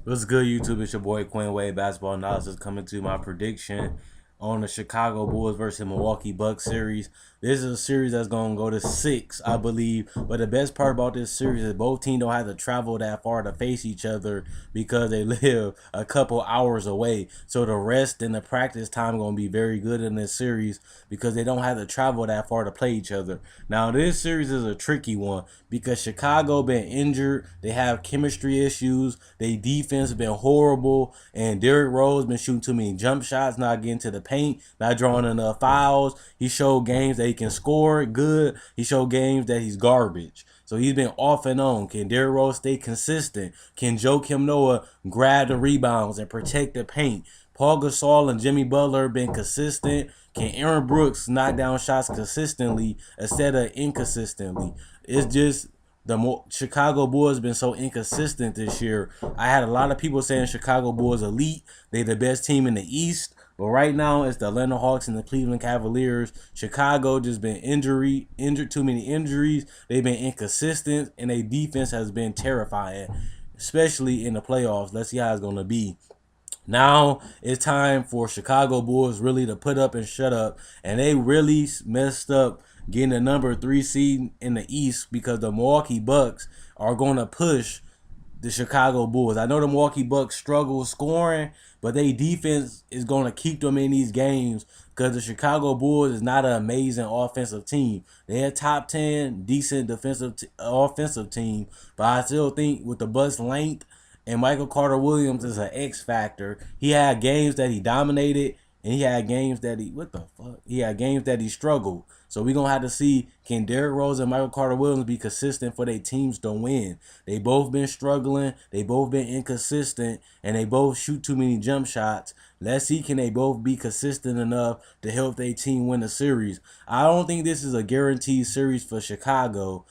What's good, YouTube? It's your boy Quinn Wade, basketball analysis, coming to my prediction on the Chicago Bulls versus Milwaukee Bucks series. This is a series that's going to go to 6, I believe. But the best part about this series is both teams don't have to travel that far to face each other because they live a couple hours away. So the rest and the practice time going to be very good in this series because they don't have to travel that far to play each other. Now, this series is a tricky one because Chicago been injured. They have chemistry issues. They defense has been horrible, and Derrick Rose been shooting too many jump shots, not getting to the paint, not drawing enough fouls. He showed games that he can score good. He showed games that he's garbage. So he's been off and on. Can Derrick Rose stay consistent? Can Joakim Noah grab the rebounds and protect the paint? Paul Gasol and Jimmy Butler have been consistent. Can Aaron Brooks knock down shots consistently instead of inconsistently? It's just Chicago Bulls been so inconsistent this year. I had a lot of people saying Chicago Bulls elite. They the best team in the East. But right now it's the Atlanta Hawks and the Cleveland Cavaliers. Chicago just been injured too many injuries. They've been inconsistent, and their defense has been terrifying, especially in the playoffs. Let's see how it's gonna be. Now it's time for Chicago Bulls really to put up and shut up, and they really messed up getting the number 3 seed in the East because the Milwaukee Bucks are going to push the Chicago Bulls. I know the Milwaukee Bucks struggle scoring, but their defense is going to keep them in these games because the Chicago Bulls is not an amazing offensive team. They're a top 10 decent offensive team, but I still think with the Bucks' length and Michael Carter Williams is an X factor. He had games that he dominated, and he had games that he had games that he struggled. So we're gonna have to see, can Derrick Rose and Michael Carter Williams be consistent for their teams to win. They both been struggling, they both been inconsistent, and they both shoot too many jump shots. Let's see, can they both be consistent enough to help their team win the series. I don't think this is a guaranteed series for Chicago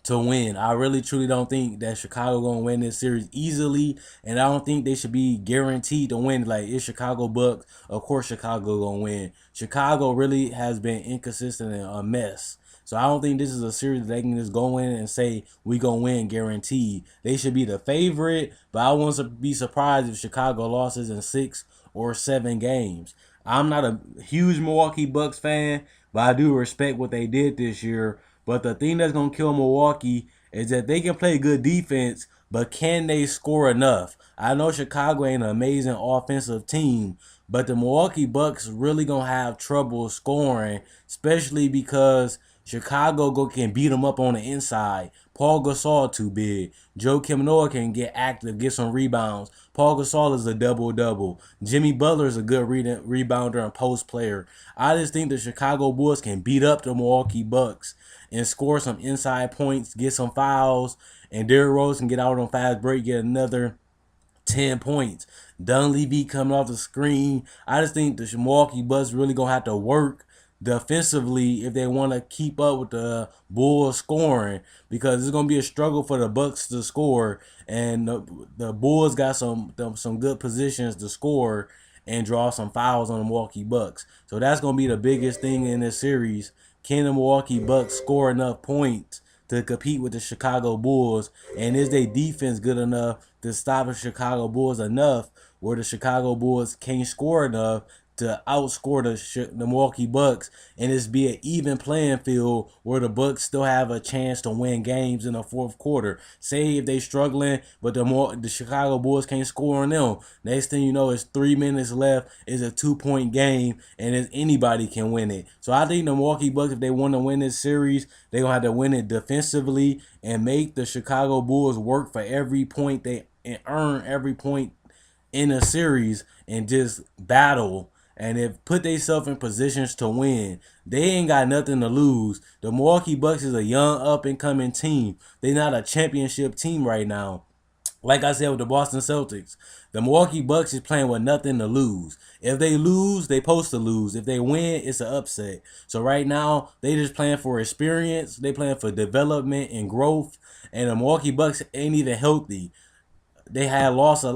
to win. I really truly don't think that Chicago gonna win this series easily, and I don't think they should be guaranteed to win. Like, it's Chicago Bucks, of course Chicago gonna win. Chicago really has been inconsistent and a mess. So I don't think this is a series that they can just go in and say we gonna win guaranteed. They should be the favorite, but I wouldn't be surprised if Chicago losses in 6 or 7 games. I'm not a huge Milwaukee Bucks fan, but I do respect what they did this year. But the thing that's going to kill Milwaukee is that they can play good defense, but can they score enough? I know Chicago ain't an amazing offensive team, but the Milwaukee Bucks really going to have trouble scoring, especially because Chicago can beat them up on the inside. Paul Gasol too big. Joakim Noah can get active, get some rebounds. Paul Gasol is a double-double. Jimmy Butler is a good rebounder and post player. I just think the Chicago Bulls can beat up the Milwaukee Bucks and score some inside points, get some fouls, and Derrick Rose can get out on fast break, get another 10 points. Dunleavy coming off the screen. I just think the Milwaukee Bucks really going to have to work defensively if they want to keep up with the Bulls scoring, because it's going to be a struggle for the Bucks to score, and the Bulls got some good positions to score and draw some fouls on the Milwaukee Bucks. So that's going to be the biggest thing in this series. Can the Milwaukee Bucks score enough points to compete with the Chicago Bulls? And is their defense good enough to stop the Chicago Bulls enough where the Chicago Bulls can't score enough to outscore the Milwaukee Bucks, and it's be an even playing field where the Bucks still have a chance to win games in the fourth quarter. Say if they struggling, but the Chicago Bulls can't score on them. Next thing you know, it's 3 minutes left. It's a 2-point game, and anybody can win it. So I think the Milwaukee Bucks, if they want to win this series, they're gonna have to win it defensively and make the Chicago Bulls work for every point and earn every point in a series and just battle. And if put themselves in positions to win, they ain't got nothing to lose. The Milwaukee Bucks is a young up and coming team. They're not a championship team right now. Like I said with the Boston Celtics, the Milwaukee Bucks is playing with nothing to lose. If they lose, they supposed to lose. If they win, it's an upset. So right now, they just playing for experience. They playing for development and growth. And the Milwaukee Bucks ain't even healthy. They had lost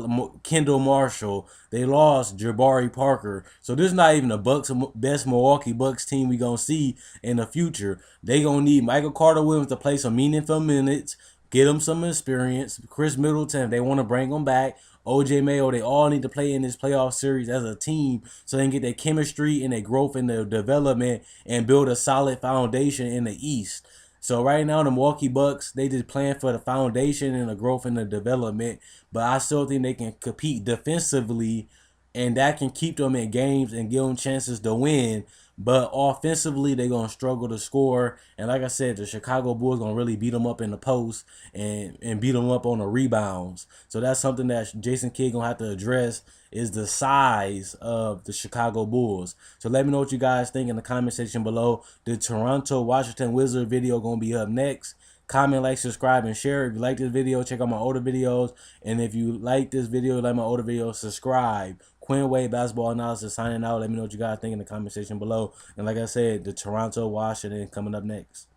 Kendall Marshall. They lost Jabari Parker. So this is not even the best Milwaukee Bucks team we gonna see in the future. They gonna need Michael Carter Williams to play some meaningful minutes. get them some experience. Chris Middleton, they want to bring him back. OJ Mayo, they all need to play in this playoff series as a team so they can get their chemistry and their growth and their development and build a solid foundation in the East. So right now, the Milwaukee Bucks, they just playing for the foundation and the growth and the development. But I still think they can compete defensively, and that can keep them in games and give them chances to win. But offensively, they're going to struggle to score. And like I said, the Chicago Bulls going to really beat them up in the post and beat them up on the rebounds. So that's something that Jason Kidd going to have to address, is the size of the Chicago Bulls. So let me know what you guys think in the comment section below. The Toronto-Washington Wizards video going to be up next. Comment, like, subscribe, and share. If you like this video, check out my older videos. And if you like this video, like my older videos, subscribe. Quinn Wade Basketball Analysis signing out. Let me know what you guys think in the comment section below. And like I said, the Toronto-Washington coming up next.